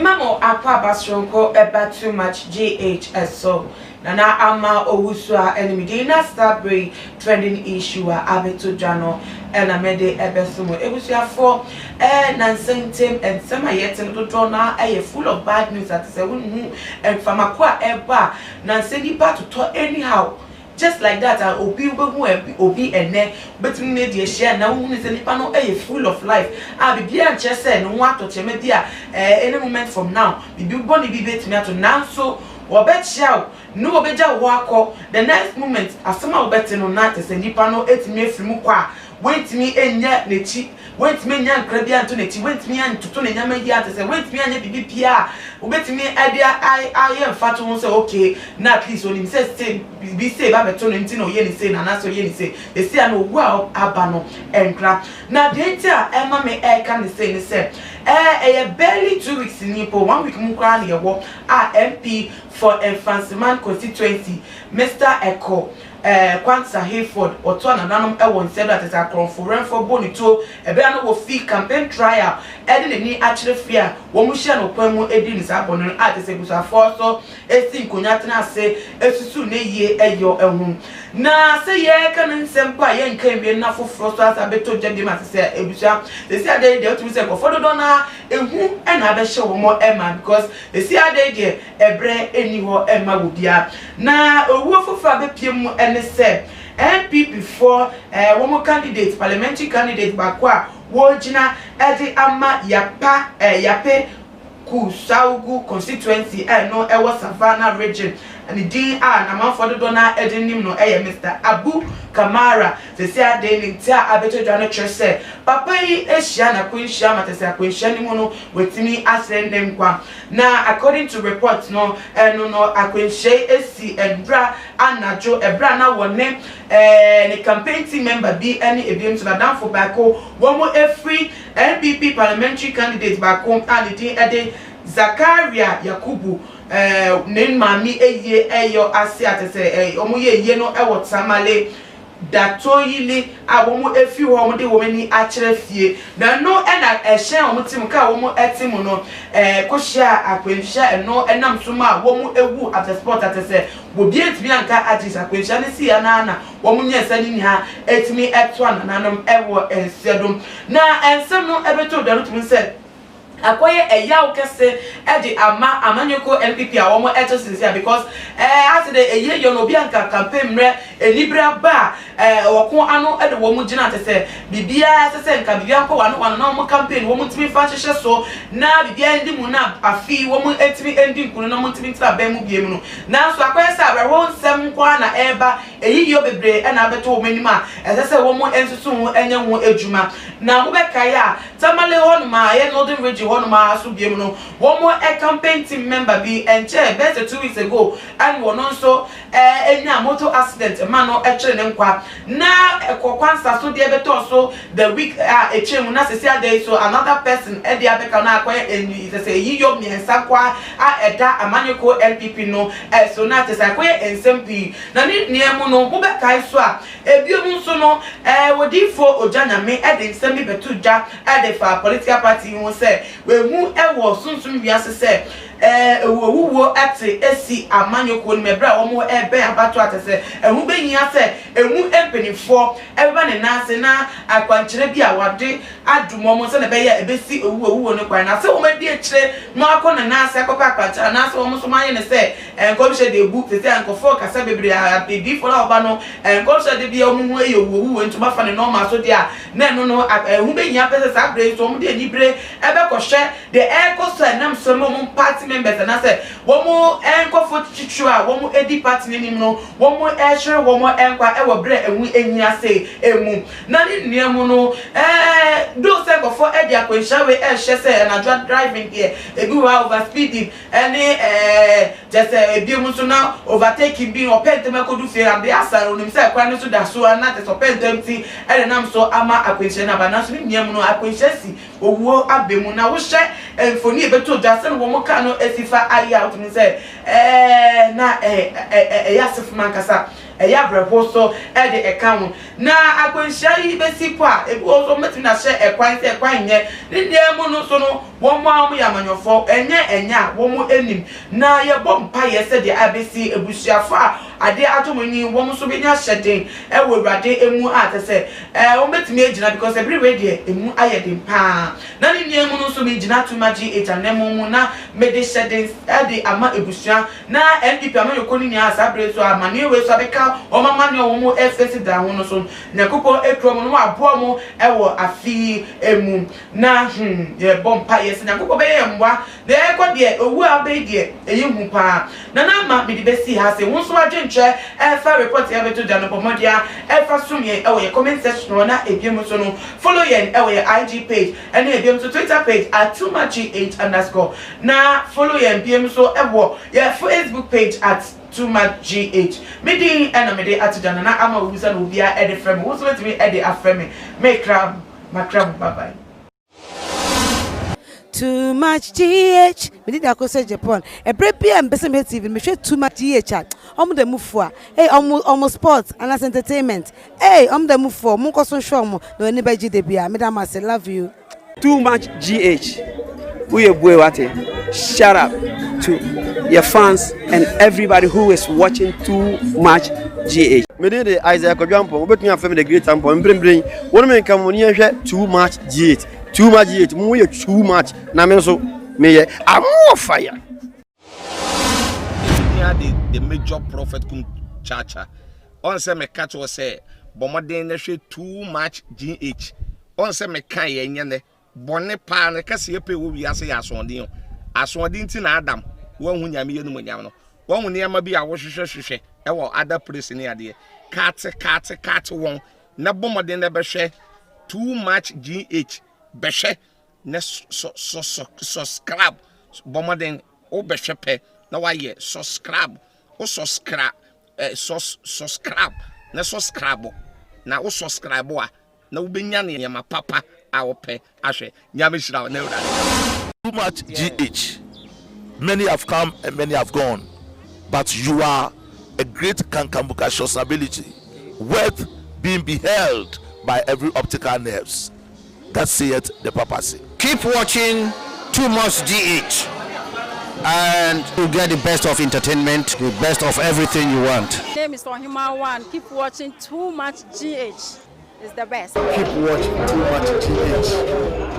mamo akwa basronko eba too much GHSO nana ama owusua enimidina Starbury trending issue abeto jano ena mede ebesumo ebusuafo nansentem ensema yetem dodo na full of bad news at say wonu famakwa eba nanseni pa to talk anyhow just like that obi ene between media share na wonu se nipa no full of life bibia nche se no wato cheme dia any moment from now bibi boni bi betimi ato nanso obechia no obeja wo akọ the next moment asema obeti no na te se nipa no etimi afirimu kwa wentimi enya nechi wentimi enya nkra bia nto nechi wentimi anya toto ne nyama yi ate se wentimi anya bibi pia obetimi adia I mfato ho se okay na please onim se stay bibi say ba beto no nti no ye ni say na na so ye ni say e sia no ogu aba no enkra na de nti ema me ka ne say ni se barely 2 weeks in Nipo 1 week mu kwa na ye wo MP for Enfanceman constituency Mr. Echo Kwanza Hayford oto na nanom won said that is a conference for bonito ebe na wo fee campaign trial edi ni akire fia wo mu hia no kwan mu edi ni sa bono atese busafo so esi nkonya tena ase esusu na yie eyo ehun na se ye kan nsem kwa ye nkan bi na foforo so asa beto jade ma se ebusua se ade de otu se kofodo do na ehun na abehye wo mo ema because se ade de ebre eni ho ema wo bia na owu foforo abepiem say MP before one candidate parliamentary candidate bakwa wojina edi ama yape Kusaugu constituency no ewa Savannah region and the din na manfo do na edinim no Mr. Abu Kamara se sia de ni tia abeto dwa no chese papa yi ehia na kwinhia matese akwinhia ni mu no wetimi asendem kwa na according to reports no no akwinhia esi endra anajo ebra na wone ni campaign team member bi any ebiem to na for bako womo every NPP parliamentary candidate bako and the din ede Zakaria Yakubu nen mami eyo ase atese omo ye no ewo tamale datoyili abomu efi ho mo de wo mani akere fie na no na ehyen omo tim ka wo mo etim no kohia akwenhia eno enam soma wo mo ewu at the sport atese wo bi etimi anka agis akwenhia ne si ya na wo mo nyesa ni ha etimi eto ananom ewo ensedom na ensem no ebeto do no tumi se akoye eyaw kese edi ama amanyoko NPP a womo eto sinsia because as the eye yo no bi anka campaign mre elibra ba woko ano ede womo gina tese bibia sese nka bibia nko wano na womo campaign womo timi fa hyehe so na bibia ndi mu na afi womo etimi endi nkunu na womo timi tira ba mu biem no na so akoye sa abre won sem kwa na eba eyi yo bebre na abeto womo anima sese womo ensusu ho enya ho ejuma na wo be kaya tamale hon ma ye northern region one ma so biem no one more campaign team member be enche better 2 weeks ago and one also enya motor accident man no ekere ne nkwa na ekokwansa so de beto so the week echemu na sesi ade so another person e de abeka na akwa eni say yiyo miensa kwa eda amanyeko LPP no so na te say kwa ensempi na ni niemu no wo be kai so ebiom nso no wodifo ojanyame e de nsembi betu ja e de fa political party won say we hu ewo sunsun wiase se ewuwo ate esi amanyoko ni mebra wo mo ebe abato atese ehu benyia se emu empenifo eba ne nase na akwankyere bi awade adumo mo se na be ya ebesi ewuwo no kwan na se wo medi ekire no akọ na nase akọkọ akwankyere na se wo mo so manye ne se enkomhye de ebu se ankofo kasa bebre abedi fo na oba no enkomhye de bi omu hu eyewuwo ntuma fa ne normal so dia na no no ehu benyia pese sa bre so mo de nibre ebe kohye de ekoso enam so mo party members and I said one more enko chichua one more edi party nim no one more eshere one more enko ewo bre enwu ehia say emu na ni niemu no do say go for edi akwenhia we ehye say na driving here ebi wa over speeding any just ebi mu so na overtaking being opentem akodu fe and be asar onim say kwa no so da so na te opentem ti e nam so ama akwenhia na ba na so niemu no akwenhia si owuo abemu na wo hye enfoni ebeto dase no wo ka no esifa aya out me say na yasif mankasa eya brepo so e de eka na akwanhia yi besi po a ebi also metin na hye ekwan se ekwan nye ne mu no so no wo mo am ya manyofo enya wo mo enim na ye bom pa ye se de abesi ebusuafo a ade atomoni wo mo so be nya hyeden e wo urade emu a te se wo metimi agina because everywhere de emu ayeden pa na ne niemu no so me gina to magi etanemu na me de hyeden e de ama ebusua na NDP ama yokoni ni asabre so amane we so abeka o mama ne wo mo efesi da ho no so nyakopo ekrom no abo mo e wo afi emu na ye bom pa ye se nyakopo be ye mwa de ekọ de owu abe de eyihu pa na na ma me de besi ha se won so adwenche e fa report ya beto da no pomodia e fa sumye e wo ye comment section na ebiem so no follow yen e wo ye IG page and ebiem so Twitter page at @2mach8_ na follow yen biem so e wo ye Facebook page at @2mach8. Midi ena mede atijana na ama ubusa no bia e de frame wo so letimi e de aframe me crab macram bye bye. Too much GH. Me did akose Japan. E brepi am bese me TV. Me share too much GH. Omo de move for. Hey, omo sports and as entertainment. Hey, omo de move for. Mo koso show mo. No anybody de bia. Me da ma say love you. Too much GH. Uye boy wate. Shout out to your fans and everybody who is watching Too Much GH. Me de Isaiah Kodwampo. Obetun afem the great ampo. Mbrembren. Wonu me nka mo ni hwe Too Much GH. Too much yet, more too much. Na me so me I'm more fire. The major prophet kum chacha. On say me catch was say, bomoden na hwe too much GH. On say me kan ye nyane. Bonne pa na kase pe wo wi ase ya asondin. Asondin ti na Adam. Wo hu nyame ye no nyam no. Wo hu ne ma bi a wo hwehwehwehwe. E wo other place ni ade. Kat won. Na bomoden na be hwe too much GH. Beshe ne subscribe bomoden o beshe pe na wa ye subscribe o subscribe subscribe na subscribe na o subscribe a na wo benya ne yama papa a wo pe ahwe nyame hira na ura. Too much GH. Many have come and many have gone, but you are a great Kankambuka ability, worth being beheld by every optical nerves. That saith the papacy. Keep watching Too Much GH and you get the best of entertainment, the best of everything you want. My name is Ohima One. Keep watching Too Much GH. It's the best. Keep watching Too Much GH.